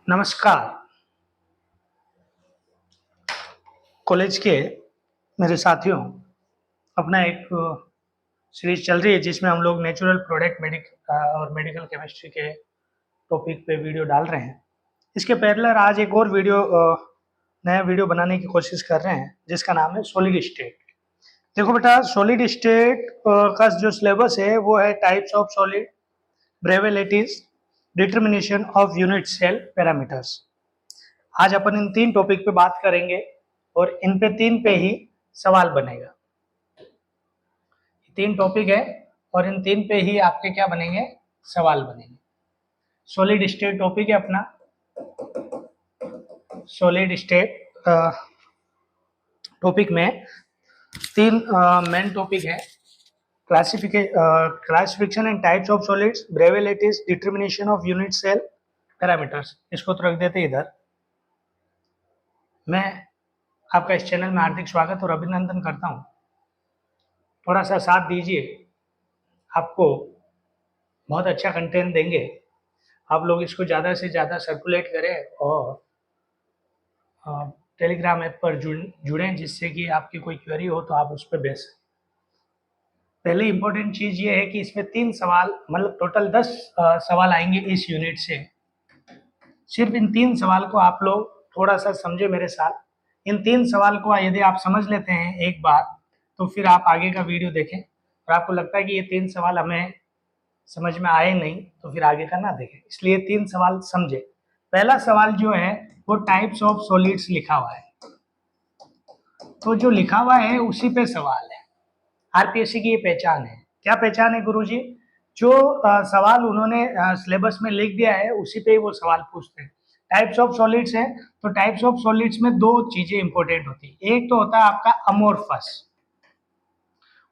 नमस्कार। कॉलेज के मेरे साथियों, अपना एक सीरीज चल रही है जिसमें हम लोग नेचुरल प्रोडक्ट और मेडिकल केमिस्ट्री के टॉपिक पे वीडियो डाल रहे हैं। इसके पैरेलल आज एक और नया वीडियो बनाने की कोशिश कर रहे हैं जिसका नाम है सॉलिड स्टेट। देखो बेटा, सॉलिड स्टेट का जो सिलेबस है वो है types of solid, Bravais lattices, determination of unit cell parameters. आज अपन इन 3 टॉपिक पे बात करेंगे और इन पे 3 पे ही सवाल बनेगा। 3 टॉपिक है और इन 3 पे ही आपके क्या बनेंगे, सवाल बनेंगे। सॉलिड स्टेट टॉपिक है अपना। सॉलिड स्टेट टॉपिक में 3 मेन टॉपिक है। Classification and types of solids, Bravais lattices, determination of unit cell parameters. इसको तो रख देते इधर। मैं आपका इस चैनल में हार्दिक स्वागत और अभिनंदन करता हूं। थोड़ा सा साथ दीजिए, आपको बहुत अच्छा कंटेंट देंगे। आप लोग इसको ज़्यादा से ज़्यादा सर्कुलेट करें और टेलीग्राम ऐप पर जुड़ें जिससे कि आपकी कोई क्वेरी हो तो आप उस पर भेज सकें। पहले इम्पोर्टेंट चीज़ ये है कि इसमें 3 सवाल, मतलब टोटल 10 सवाल आएंगे इस यूनिट से। सिर्फ इन 3 सवाल को आप लोग थोड़ा सा समझे मेरे साथ। इन 3 सवाल को यदि आप समझ लेते हैं एक बार, तो फिर आप आगे का वीडियो देखें। और आपको लगता है कि ये 3 सवाल हमें समझ में आए नहीं तो फिर आगे का ना देखें। इसलिए 3 सवाल समझे। पहला सवाल जो है वो टाइप्स ऑफ सॉलिड्स लिखा हुआ है, तो जो लिखा हुआ है उसी पे सवाल है। आरपीएससी की ये पहचान है। क्या पहचान है गुरुजी? जो सवाल उन्होंने सिलेबस में लिख दिया है उसी पे ही वो सवाल पूछते हैं। टाइप्स ऑफ सॉलिड्स है, तो टाइप्स ऑफ सॉलिड्स में 2 चीजें इंपॉर्टेंट होती है। एक तो होता है आपका अमोर्फस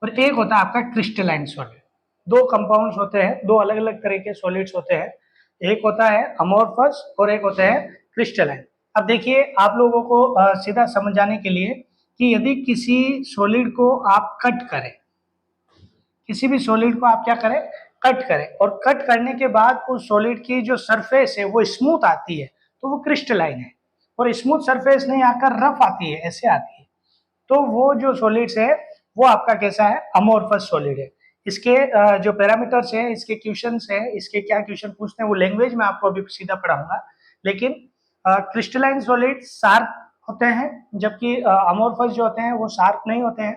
और एक होता है आपका क्रिस्टलाइन सॉलिड। 2 कंपाउंड्स होते हैं, 2 अलग अलग तरह के सॉलिड्स होते हैं। एक होता है अमोर्फस और एक होता है क्रिस्टलाइन। अब देखिए, आप लोगों को सीधा समझाने के लिए कि यदि किसी सॉलिड को आप कट करें, किसी भी सॉलिड को आप क्या करें, कट करें, और कट करने के बाद उस सॉलिड की जो सरफेस है वो स्मूथ आती है तो वो क्रिस्टलाइन है। और स्मूथ सरफेस नहीं आकर रफ आती है, ऐसे आती है, तो वो जो सॉलिड्स है वो आपका कैसा है, अमोर्फस सॉलिड है। इसके जो पैरामीटर्स है, इसके क्वेश्चंस है, इसके क्या क्वेश्चन पूछते हैं वो लैंग्वेज में आपको अभी सीधा पढ़ाऊंगा। लेकिन क्रिस्टलाइन सॉलिड शार्प होते हैं, जबकि अमोर्फस जो होते हैं वो शार्प नहीं होते हैं।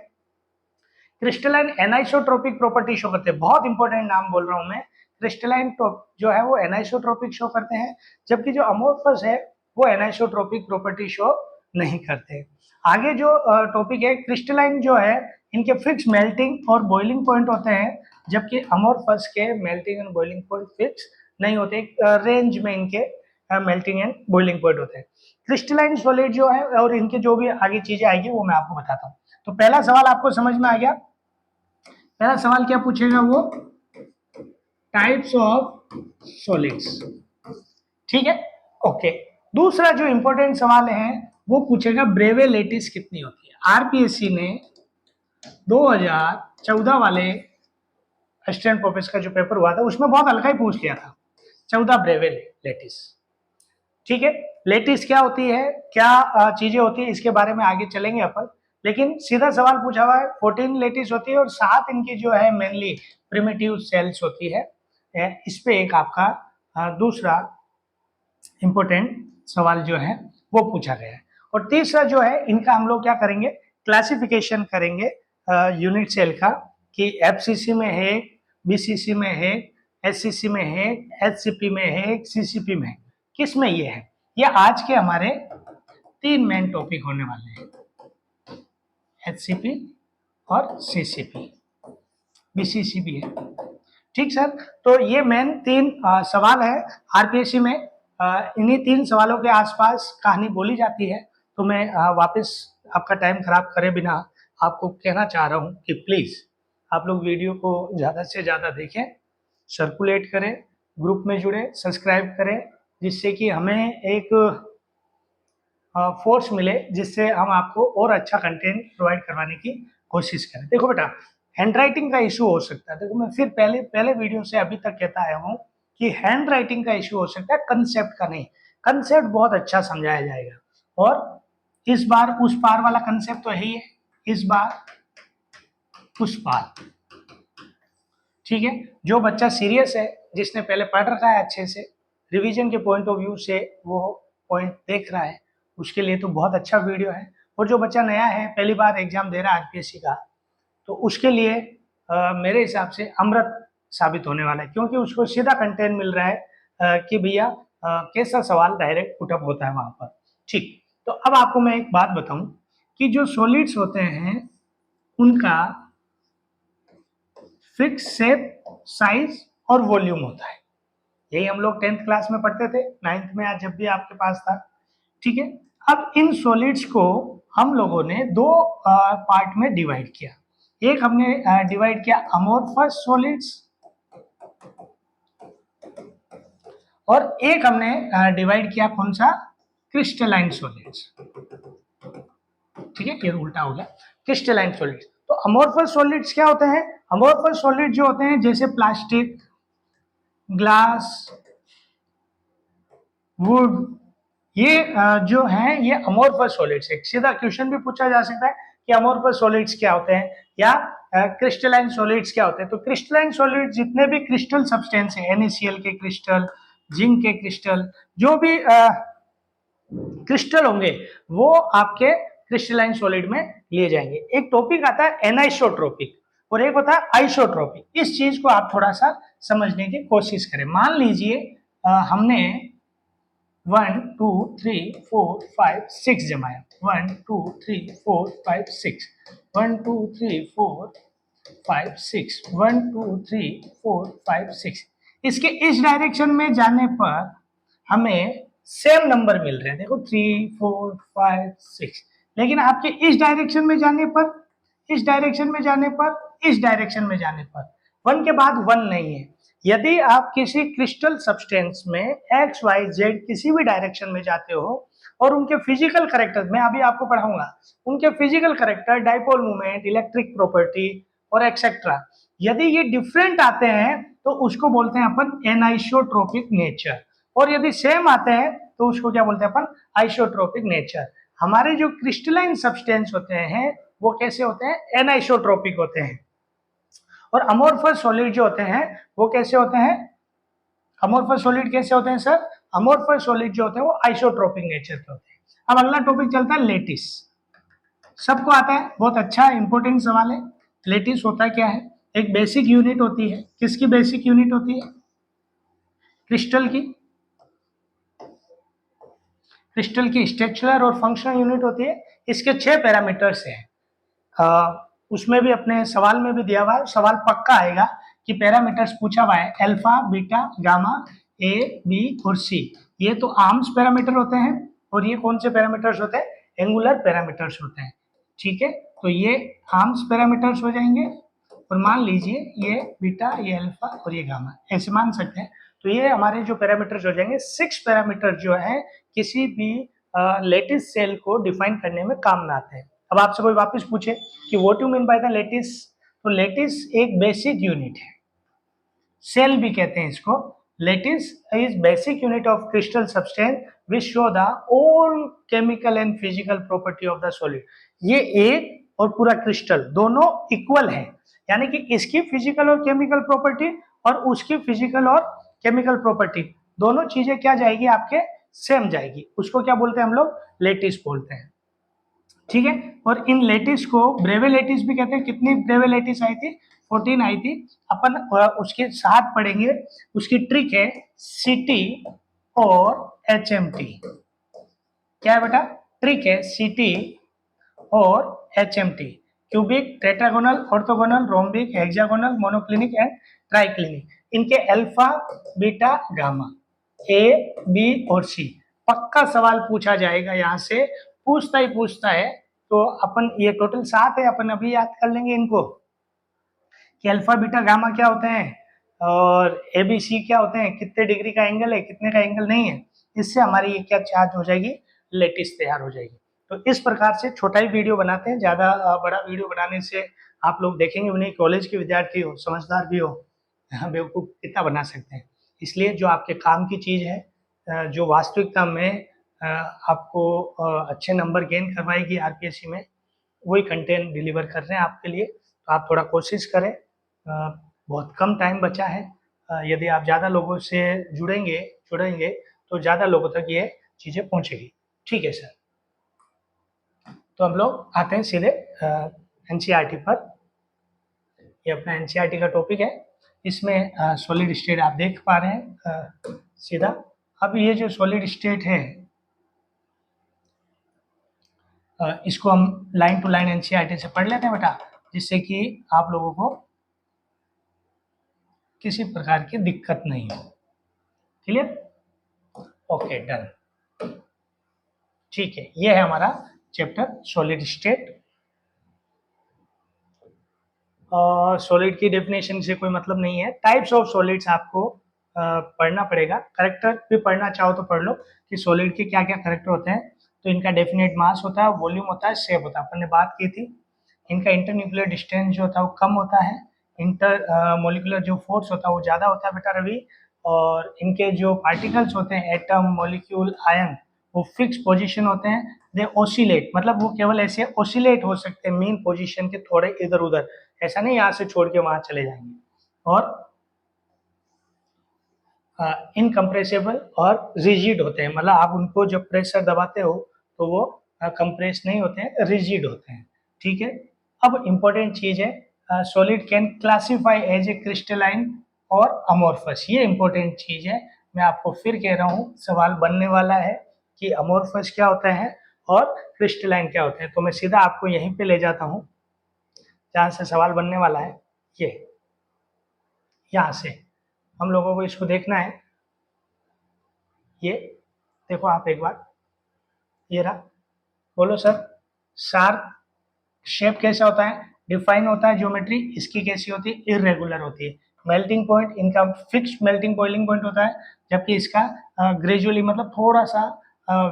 क्रिस्टलाइन एनाइसोट्रोपिक प्रॉपर्टी शो करते हैं। बहुत इंपॉर्टेंट नाम बोल रहा हूं मैं। क्रिस्टलाइन जो है वो एनाइसोट्रोपिक शो करते हैं, जबकि जो अमोर्फस है वो एनाइसोट्रोपिक प्रॉपर्टी शो नहीं करते। आगे जो टॉपिक है, क्रिस्टलाइन जो है इनके फिक्स मेल्टिंग और बॉइलिंग पॉइंट होते हैं, जबकि अमोर्फस के melting and boiling point fix नहीं होते। रेंज में इनके मेल्टिंग एंड बॉइलिंग पॉइंट होते हैं। क्रिस्टलाइन सॉलिड जो है और इनके जो भी आगे चीजें आएगी वो मैं आपको बताता हूँ। तो पहला सवाल आपको समझ में आ गया। पहला सवाल क्या पूछेगा वो, टाइप्स ऑफ सॉलिड्स। ठीक है, ओके। दूसरा जो इंपॉर्टेंट सवाल है वो पूछेगा ब्रेवेलिटीज कितनी होती है। आरपीएससी ने 2014 वाले असिस्टेंट प्रोफेसर का जो पेपर हुआ था उसमें बहुत हल्का ही पूछ लिया था, 14 ब्रेवेलिटीज। ठीक है, लेटिस क्या होती है, क्या चीजें होती है, इसके बारे में आगे चलेंगे अपन। लेकिन सीधा सवाल पूछा हुआ है, 14 लेटिस होती है और 7 इनकी जो है मेनली प्रिमिटिव सेल्स होती है। इस पे एक आपका दूसरा इंपॉर्टेंट सवाल जो है वो पूछा गया है। और तीसरा जो है इनका हम लोग क्या करेंगे, क्लासिफिकेशन करेंगे यूनिट सेल का, कि एफसीसी में है, बीसीसी में है, एससीसी में है, एचसीपी में है, सीसीपी में है, किस में ये है। ये आज के हमारे 3 मेन टॉपिक होने वाले हैं, एचसीपी और सीसीपी, बीसीसी भी है। ठीक सर, तो ये मेन 3 सवाल है आरपीएससी में। इन्हीं 3 सवालों के आसपास कहानी बोली जाती है। तो मैं वापस आपका टाइम खराब करे बिना आपको कहना चाह रहा हूँ कि प्लीज आप लोग वीडियो को ज्यादा से ज्यादा देखें, सर्कुलेट करें, ग्रुप में जुड़े, सब्सक्राइब करें, जिससे कि हमें एक फोर्स मिले, जिससे हम आपको और अच्छा कंटेंट प्रोवाइड करवाने की कोशिश करें। देखो बेटा, हैंड राइटिंग का इशू हो सकता है। देखो, मैं फिर पहले वीडियो से अभी तक कहता आया हूँ कि हैंड राइटिंग का इशू हो सकता है, कंसेप्ट का नहीं। कंसेप्ट बहुत अच्छा समझाया जाएगा। और इस बार उस पार वाला कंसेप्ट तो है ही है, इस बार उस पार, ठीक है। जो बच्चा सीरियस है, जिसने पहले पढ़ रखा है अच्छे से, रिवीजन के पॉइंट ऑफ व्यू से वो पॉइंट देख रहा है, उसके लिए तो बहुत अच्छा वीडियो है। और जो बच्चा नया है, पहली बार एग्जाम दे रहा है आरपीएससी का, तो उसके लिए मेरे हिसाब से अमृत साबित होने वाला है, क्योंकि उसको सीधा कंटेंट मिल रहा है कि भैया कैसा सवाल डायरेक्ट पुटअप होता है वहां पर। ठीक, तो अब आपको मैं एक बात बताऊं कि जो सॉलिड्स होते हैं उनका फिक्स शेप, साइज और वॉल्यूम होता है। यही हम लोग 10th क्लास में पढ़ते थे, 9th में आज जब भी आपके पास था, ठीक है। अब इन सॉलिड्स को हम लोगों ने दो पार्ट में डिवाइड किया। एक हमने डिवाइड किया अमोर्फस सॉलिड्स, और एक हमने डिवाइड किया कौन सा, क्रिस्टलाइन सॉलिड्स, ठीक है। ये उल्टा हो गया, क्रिस्टलाइन सॉलिड्स। तो अमोर्फस सॉलिड्स क्या होते हैं, अमोर्फस सॉलिड जो होते हैं जैसे प्लास्टिक, ग्लास, वुड, ये जो है ये अमोर्फस सॉलिड्स है। सीधा क्वेश्चन भी पूछा जा सकता है कि अमोर्फस सॉलिड्स क्या होते हैं या क्रिस्टलाइन सॉलिड्स क्या होते हैं। तो क्रिस्टलाइन सॉलिड्स जितने भी क्रिस्टल सब्सटेंस है, NaCl के क्रिस्टल, जिंक के क्रिस्टल, जो भी क्रिस्टल होंगे वो आपके क्रिस्टलाइन सॉलिड में लिए जाएंगे। एक टॉपिक आता है एनाइसोट्रोपिक और एक होता है आइसोट्रोपिक। इस चीज को आप थोड़ा सा समझने की कोशिश करें। मान लीजिए हमने 1 2 3 4 5 6 जमाया, 1 2 3 4 5 6, 1 2 3 4 5 6, 1 2 3 4 5 6। इसके इस डायरेक्शन में जाने पर हमें सेम नंबर मिल रहे हैं, देखो 3 4 5 6। लेकिन आपके इस डायरेक्शन में जाने पर, इस डायरेक्शन में जाने पर, इस डायरेक्शन में जाने पर 1 के बाद 1 नहीं है। यदि आप किसी क्रिस्टल सब्सटेंस में एक्स वाई जेड किसी भी डायरेक्शन में जाते हो और उनके फिजिकल करेक्टर, मैं अभी आपको पढ़ाऊंगा, उनके physical character, dipole moment, electric property और एक्सेट्रा, यदि ये डिफरेंट आते हैं तो उसको बोलते हैं अपन एनाइसोट्रोपिक नेचर। और यदि सेम आते हैं तो उसको क्या बोलते हैं अपन, आइसोट्रोपिक नेचर। हमारे जो क्रिस्टलाइन सब्सटेंस होते हैं वो कैसे होते हैं, एनाइसोट्रोपिक होते हैं। और अमोर्फस सॉलिड जो होते हैं वो कैसे होते हैं, अमोर्फस सॉलिड कैसे होते हैं सर, अमोर्फस सॉलिड जो होते हैं वो आइसोट्रोपिक नेचर के होते हैं। अब अगला टॉपिक चलता है लेटिस। सबको आता है, बहुत अच्छा इंपॉर्टेंट सवाल है। लेटिस होता क्या है, एक बेसिक यूनिट होती है। किसकी बेसिक यूनिट होती है, क्रिस्टल की, क्रिस्टल की स्ट्रक्चरल और फंक्शनल यूनिट होती है। इसके 6 पैरामीटर्स हैं। उसमें भी अपने सवाल में भी दिया हुआ है, सवाल पक्का आएगा कि पैरामीटर्स पूछा हुआ है, alpha, beta, gamma, A, B और सी। ये तो आर्म्स पैरामीटर होते हैं और ये कौन से पैरामीटर्स होते हैं, एंगुलर पैरामीटर्स होते हैं, ठीक है। तो ये आर्म्स पैरामीटर्स हो जाएंगे और मान लीजिए ये बीटा, ये अल्फा और ये गामा, ऐसे मान सकते हैं। तो ये हमारे जो पैरामीटर्स हो जाएंगे। 6 पैरामीटर जो है किसी भी लेटिस सेल को डिफाइन करने में काम में आते हैं। अब आपसे कोई वापस पूछे कि what you mean by the lattice, तो लेटिस एक बेसिक यूनिट है, सेल भी कहते हैं इसको। Lattice is basic unit of crystal substance which show the all chemical and physical property of the solid. ये एक और पूरा क्रिस्टल दोनों इक्वल है, यानी कि इसकी फिजिकल और केमिकल प्रॉपर्टी और उसकी फिजिकल और केमिकल प्रॉपर्टी दोनों चीजें क्या जाएगी आपके, सेम जाएगी। उसको क्या बोलते हैं हम लोग, लेटिस बोलते हैं, ठीक है। और इन लेटिस को ब्रेवे लेटिस भी कहते हैं। कितनी ब्रेवे लेटिस आई थी, 14 आई थी। अपन उसके साथ पढ़ेंगे, उसकी ट्रिक है सीटी और HMT। क्या है बेटा, ट्रिक है सीटी और HMT, cubic, tetragonal, orthogonal, rhombic, hexagonal, monoclinic and triclinic. इनके alpha, beta, gamma, A, B और सी। पक्का सवाल पूछा जाएगा यहाँ से, पूछता है। तो अपन ये टोटल 7 है, अपन अभी याद कर लेंगे इनको कि अल्फा, बीटा, गामा क्या होते हैं और ABC क्या होते हैं, कितने डिग्री का एंगल है, कितने का एंगल नहीं है। इससे हमारी ये क्या चार्ज हो जाएगी, लेटिस तैयार हो जाएगी। तो इस प्रकार से छोटा ही वीडियो बनाते हैं, ज्यादा बड़ा वीडियो बनाने से आप लोग देखेंगे उन्हें कॉलेज के विद्यार्थी हो, समझदार भी हो, बेवकूफ कितना बना सकते हैं। इसलिए जो आपके काम की चीज है जो वास्तविकता में आपको अच्छे नंबर गेन करवाएगी आरपीएससी में, वही कंटेंट डिलीवर कर रहे हैं आपके लिए। तो आप थोड़ा कोशिश करें, बहुत कम टाइम बचा है। यदि आप ज़्यादा लोगों से जुड़ेंगे तो ज़्यादा लोगों तक ये चीज़ें पहुँचेगी। ठीक है सर। तो हम लोग आते हैं सीधे एनसीईआरटी पर। ये अपना एनसीईआरटी का टॉपिक है। इसमें सॉलिड स्टेट आप देख पा रहे हैं सीधा। अब ये जो सॉलिड स्टेट है, इसको हम लाइन टू लाइन एनसीईआरटी से पढ़ लेते हैं बेटा, जिससे कि आप लोगों को किसी प्रकार की दिक्कत नहीं हो। क्लियर? Okay, done. ठीक है, ये है हमारा चैप्टर सॉलिड स्टेट। सॉलिड की डेफिनेशन से कोई मतलब नहीं है। टाइप्स ऑफ सॉलिड्स आपको पढ़ना पड़ेगा। करेक्टर भी पढ़ना चाहो तो पढ़ लो कि सॉलिड के क्या क्या करेक्टर होते हैं। तो इनका डेफिनेट मास होता है, वॉल्यूम होता है, शेप होता है, अपन ने बात की थी। इनका इंटरन्यूक्लियर डिस्टेंस जो होता है वो कम होता है। इंटर मोलिकुलर जो फोर्स होता है वो ज़्यादा होता है बेटा रवि। और इनके जो पार्टिकल्स होते हैं, एटम, मॉलिक्यूल, आयन, वो फिक्स पोजीशन होते हैं। दे ओसिलेट, मतलब वो केवल ऐसे ओसिलेट हो सकते हैं मेन पोजीशन के थोड़े इधर उधर, ऐसा नहीं यहाँ से छोड़ के वहां चले जाएंगे। और इनकम्प्रेसिबल और रिजिड होते हैं, मतलब आप उनको जब प्रेशर दबाते हो तो वो कंप्रेस नहीं होते हैं, रिजिड होते हैं। ठीक है। अब इम्पोर्टेंट चीज है, solid can classify as a crystalline और अमोर्फस। ये इम्पोर्टेंट चीज है। मैं आपको फिर कह रहा हूँ, सवाल बनने वाला है कि अमोर्फस क्या होता है और क्रिस्टलाइन क्या होता है। तो मैं सीधा आपको यहीं पे ले जाता हूँ जहाँ से सवाल बनने वाला है। ये यहाँ से हम लोगों को इसको देखना है। ये देखो आप एक बार, ये रहा। बोलो सर, शार्प शेप कैसा होता है? डिफाइन होता है ज्योमेट्री। इसकी कैसी होती है? इरेगुलर होती है। मेल्टिंग पॉइंट, इनका फिक्स मेल्टिंग बॉइलिंग पॉइंट होता है, जबकि इसका ग्रेजुअली मतलब थोड़ा सा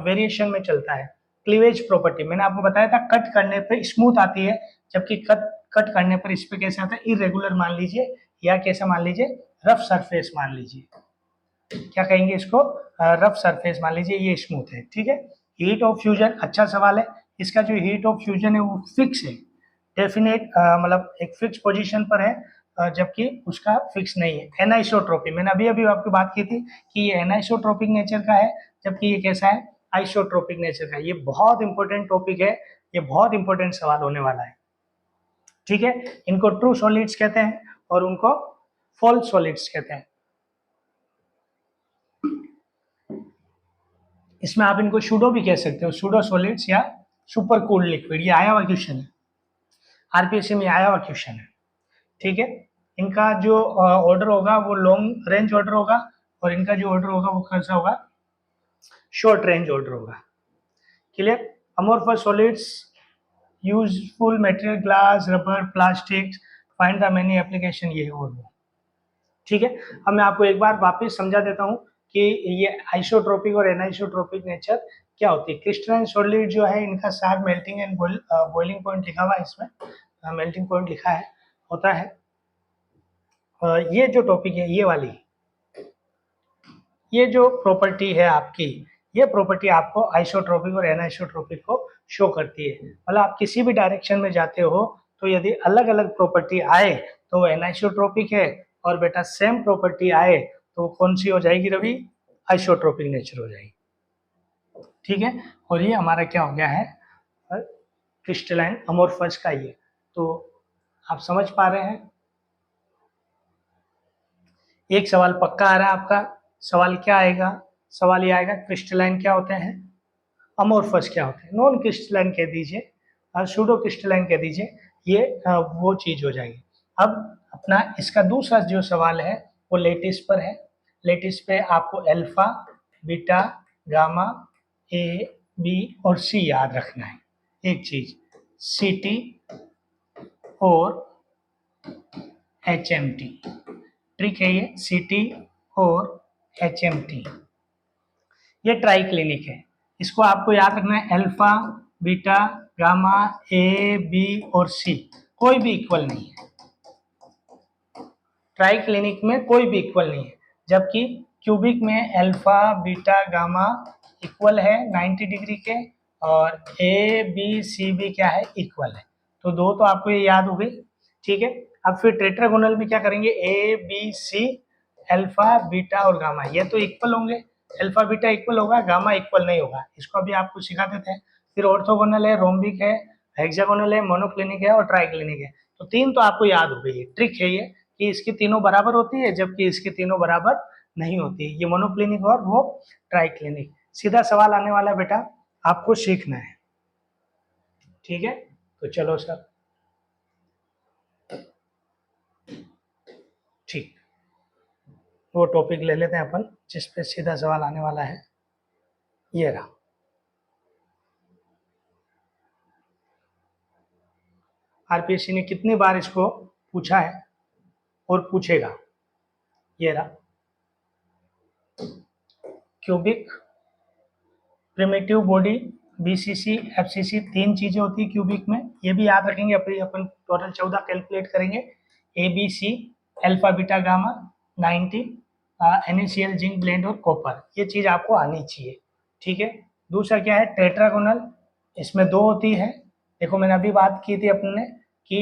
वेरिएशन में चलता है। क्लीवेज प्रॉपर्टी मैंने आपको बताया था, कट करने पे स्मूथ आती है, जबकि कट करने पर इस पे कैसे आता है? इरेगुलर मान लीजिए, या कैसा मान लीजिए? रफ सरफेस मान लीजिए। क्या कहेंगे इसको? रफ सरफेस मान लीजिए। ये स्मूथ है। ठीक है। हीट ऑफ फ्यूजन, अच्छा सवाल है। इसका जो हीट ऑफ फ्यूजन है वो फिक्स है, डेफिनेट, मतलब एक फिक्स पोजीशन पर है, जबकि उसका फिक्स नहीं है। एनाइसोट्रोपिक, मैंने अभी अभी आपकी बात की थी कि ये एनाइसोट्रोपिक नेचर का है, जबकि ये कैसा है? आइसोट्रोपिक नेचर का। ये बहुत इंपॉर्टेंट टॉपिक है, ये बहुत इंपॉर्टेंट सवाल होने वाला है। ठीक है। इनको ट्रू सॉलिड्स कहते हैं और उनको फॉल्स सॉलिड्स कहते हैं। इसमें आप इनको सूडो भी कह सकते हो, सूडो सॉलिड्स या सुपर कूल लिक्विड। ये आया हुआ क्वेश्चन है, आरपीएससी में आया हुआ क्वेश्चन है। ठीक है। इनका जो ऑर्डर होगा वो लॉन्ग रेंज ऑर्डर होगा, और इनका जो ऑर्डर होगा वो कैसा होगा? शॉर्ट रेंज ऑर्डर होगा। Clear? Amorphous solids, useful material, glass, rubber, plastic, find the many application, ये और वो। ठीक है। अब मैं आपको एक बार वापस समझा देता हूँ कि ये आइसोट्रोपिक और एनाइसोट्रोपिक नेचर क्या होती है। क्रिस्टलाइन सॉलिड जो है, इनका sharp melting and boiling point लिखा हुआ है, इसमें मेल्टिंग पॉइंट लिखा है, होता है। ये जो टॉपिक है, ये वाली, ये जो प्रॉपर्टी है आपकी, ये प्रॉपर्टी आपको आइसोट्रोपिक और एनाइसोट्रोपिक को शो करती है। मतलब आप किसी भी डायरेक्शन में जाते हो तो यदि अलग अलग प्रॉपर्टी आए तो वो एनाइसोट्रोपिक है, और बेटा सेम प्रॉपर्टी आए तो कौन सी हो जाएगी रवि? आइसोट्रोपिक नेचर हो जाएगी। ठीक है। और ये हमारा क्या हो गया है? क्रिस्टलाइन अमोर्फस का ये। तो आप समझ पा रहे हैं? एक सवाल पक्का आ रहा है आपका। सवाल क्या आएगा? सवाल ये आएगा, क्रिस्टलाइन क्या होते हैं, अमोर्फस क्या होते हैं। नॉन क्रिस्टलाइन कह दीजिए, सूडो क्रिस्टलाइन कह दीजिए, ये वो चीज हो जाएगी। अब अपना इसका दूसरा जो सवाल है वो लेटिस पर है। लेटिस पे आपको alpha, beta, gamma, A, B और सी याद रखना है। एक चीज, सी टी और एच एम टी। ट्रिक है ये, सी टी और एच एम टी। ये ट्राई क्लिनिक है। इसको आपको याद रखना है, alpha, beta, gamma, A, B और सी कोई भी इक्वल नहीं है। ट्राई क्लिनिक में कोई भी इक्वल नहीं है, जबकि क्यूबिक में अल्फा बीटा गामा इक्वल है 90 डिग्री के, और ए बी सी भी क्या है, इक्वल है। तो दो तो आपको ये याद हो गई, ठीक है। अब फिर टेट्रागोनल में क्या करेंगे, A B C alpha beta और गामा ये तो इक्वल होंगे, अल्फा बीटा इक्वल होगा, गामा इक्वल नहीं होगा, इसको अभी आपको सिखा देते हैं। फिर ऑर्थोगोनल है, रोम्बिक है, हेक्सागोनल है, मोनोक्लिनिक है और ट्राइक्लिनिक है। तो तीन तो आपको याद हो गई है, ट्रिक है ये कि इसकी तीनों बराबर होती है जबकि इसकी तीनों बराबर नहीं होती, ये मोनोक्लिनिक और वो ट्राइक्लिनिक। सीधा सवाल आने वाला है बेटा, आपको सीखना है, ठीक है। तो चलो सर, ठीक, वो टॉपिक ले लेते हैं अपन जिस पे सीधा सवाल आने वाला है, ये रहा। आरपीएससी ने कितनी बार इसको पूछा है और पूछेगा, ये रहा। Cubic, primitive body, BCC, FCC, तीन चीजें होती है क्यूबिक में, ये भी याद रखेंगे। अपन टोटल 14 कैलकुलेट करेंगे, A B C alpha beta gamma 90, NaCl zinc blende और कॉपर, ये चीज आपको आनी चाहिए, ठीक है। दूसरा क्या है, टेट्रागोनल, इसमें दो होती है। देखो मैंने अभी बात की थी अपने कि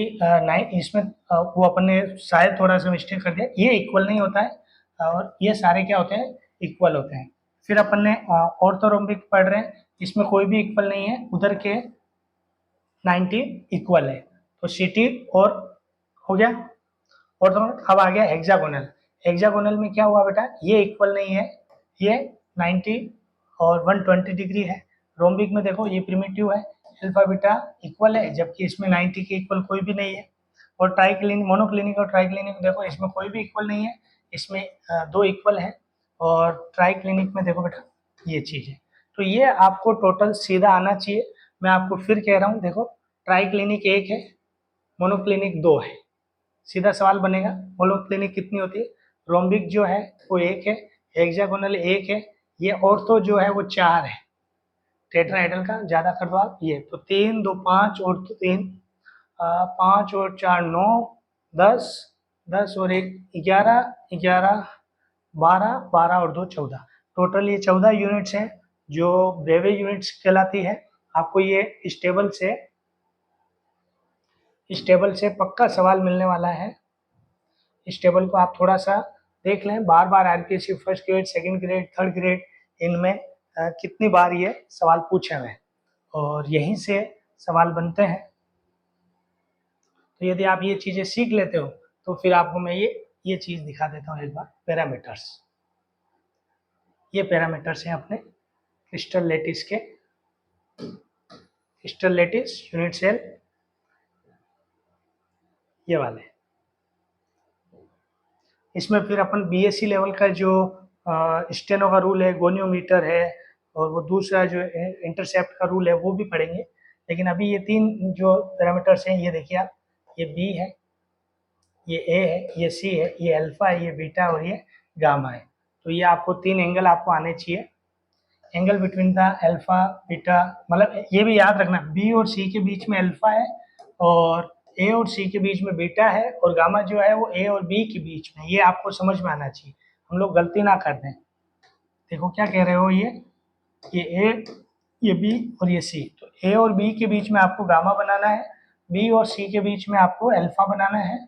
इसमें वो अपन ने शायद थोड़ा सा मिस्टेक कर दिया, ये इक्वल नहीं होता है और ये सारे क्या होते हैं, इक्वल होते हैं। फिर अपन ने ऑर्थोरोम्बिक पढ़ रहे हैं, इसमें कोई भी इक्वल नहीं है, उधर के 90 इक्वल है, तो सीटी और हो गया। और तो अब आ गया हेक्सागोनल। हेक्सागोनल में क्या हुआ बेटा, ये इक्वल नहीं है, ये 90 और 120 डिग्री है। रोम्बिक में देखो ये प्रिमिटिव है, अल्फा बीटा इक्वल है जबकि इसमें 90 के इक्वल कोई भी नहीं है। और ट्राइक्लिनिक, मोनोक्लिनिक और ट्राइक्लिनिक देखो इसमें कोई भी इक्वल नहीं है, इसमें दो इक्वल है। और ट्राइक्लिनिक में देखो बेटा ये चीज़ है। तो ये आपको टोटल सीधा आना चाहिए। मैं आपको फिर कह रहा हूँ, देखो ट्राइक्लिनिक एक है, मोनोक्लिनिक दो है। सीधा सवाल बनेगा, मोनोक्लिनिक कितनी होती है, रोम्बिक जो है वो एक है, हेक्सागोनल एक है, ये ऑर्थो जो है वो चार है। टेट्राहेड्रल का ज्यादा कर दो आप, ये तो तीन दो पाँच और तो तीन, पाँच और चार नौ, 10, 10 और एक 11, 11, 12, 12 और दो 14, टोटल ये 14 यूनिट्स हैं जो ब्रेवे यूनिट्स कहलाती है। आपको ये स्टेबल से पक्का सवाल मिलने वाला है। इस टेबल को आप थोड़ा सा देख लें, बार बार RPSC first grade, second grade, third grade, इनमें कितनी बार ये सवाल पूछे हुए हैं और यहीं से सवाल बनते हैं। तो यदि आप ये चीज़ें सीख लेते हो तो फिर आपको मैं ये चीज़ दिखा देता हूँ एक बार, पैरामीटर्स। ये पैरामीटर्स हैं अपने क्रिस्टल लेटिस के, क्रिस्टल लेटिस यूनिट सेल, ये वाले। इसमें फिर अपन बीएससी लेवल का जो स्टेनो का रूल है, गोनियोमीटर है, और वो दूसरा जो इंटरसेप्ट का रूल है वो भी पढ़ेंगे। लेकिन अभी ये तीन जो पैरामीटर्स हैं, ये देखिए आप, ये बी है, ये ए है, ये सी है, ये अल्फा है, ये बीटा और ये गामा है। तो ये आपको तीन एंगल आपको आने चाहिए, angle between the alpha beta, मतलब ये भी याद रखना बी और सी के बीच में अल्फा है और ए और सी के बीच में बीटा है, और गामा जो है वो ए और बी के बीच में, ये आपको समझ में आना चाहिए, हम लोग गलती ना कर दें। देखो क्या कह रहे हो, ये ए, ये बी और ये सी, तो ए और बी के बीच में आपको गामा बनाना है, बी और सी के बीच में आपको अल्फा बनाना है,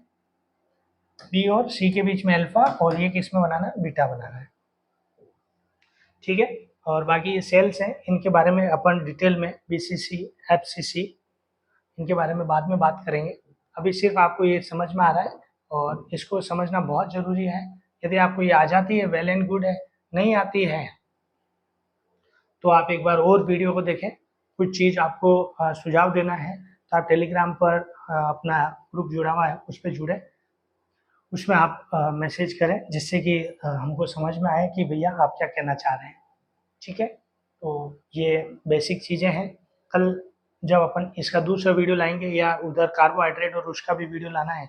बी और सी के बीच में अल्फा, और ये किस में बनाना है, बीटा बनाना है, ठीक है। और बाकी ये सेल्स हैं, इनके बारे में अपन डिटेल में बीसीसी, एफसीसी, इनके बारे में बाद में बात करेंगे। अभी सिर्फ आपको ये समझ में आ रहा है और इसको समझना बहुत ज़रूरी है। यदि आपको ये आ जाती है वेल एंड गुड है, नहीं आती है तो आप एक बार और वीडियो को देखें। कुछ चीज़ आपको सुझाव देना है तो आप टेलीग्राम पर अपना ग्रुप जुड़ा हुआ है उस पर जुड़े, उसमें आप मैसेज करें जिससे कि हमको समझ में आए कि भैया आप क्या कहना चाह रहे हैं, ठीक है। तो ये बेसिक चीज़ें हैं। कल जब अपन इसका दूसरा वीडियो लाएंगे, या उधर कार्बोहाइड्रेट और उसका भी वीडियो लाना है,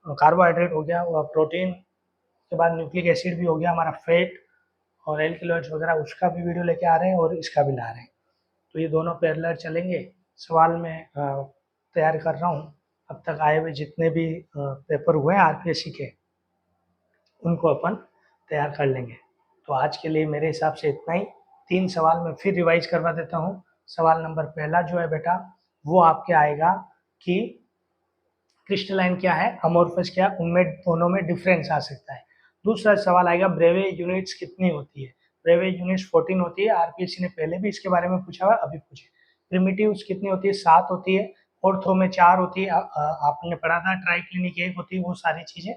कार्बोहाइड्रेट हो गया, प्रोटीन के बाद न्यूक्लिक एसिड भी हो गया, हमारा फैट और एल्कलॉइड्स वगैरह, उसका भी वीडियो लेके आ रहे हैं और इसका भी ला रहे हैं। तो ये दोनों पैरेलल चलेंगे। सवाल में तैयार कर रहा हूँ, अब तक आए हुए जितने भी पेपर हुए हैं आरपीएससी के, उनको अपन तैयार कर लेंगे। तो आज के लिए मेरे हिसाब से इतना ही। 3 सवाल मैं फिर रिवाइज करवा देता हूँ। सवाल नंबर पहला जो है बेटा, वो आपके आएगा कि क्रिस्टलाइन क्या है, अमोर्फस क्या, उनमें दोनों में डिफरेंस आ सकता है। दूसरा सवाल आएगा ब्रेवे यूनिट्स कितनी होती है। ब्रेवे यूनिट्स 14 होती है। आरपीएससी ने पहले भी इसके बारे में पूछा हुआ, अभी पूछे। प्रिमिटिव्स कितनी होती है, 7 होती है। ऑर्थो में 4 होती है, आपने पढ़ा था। ट्राइक्लिनिक 1 होती है, वो सारी चीजें।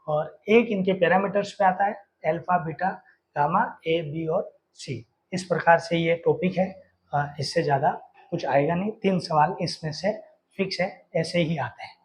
और एक इनके पैरामीटर्स पे आता है, alpha beta gamma A B और सी। इस प्रकार से ये टॉपिक है, इससे ज़्यादा कुछ आएगा नहीं। 3 सवाल इसमें से फिक्स है, ऐसे ही आते हैं।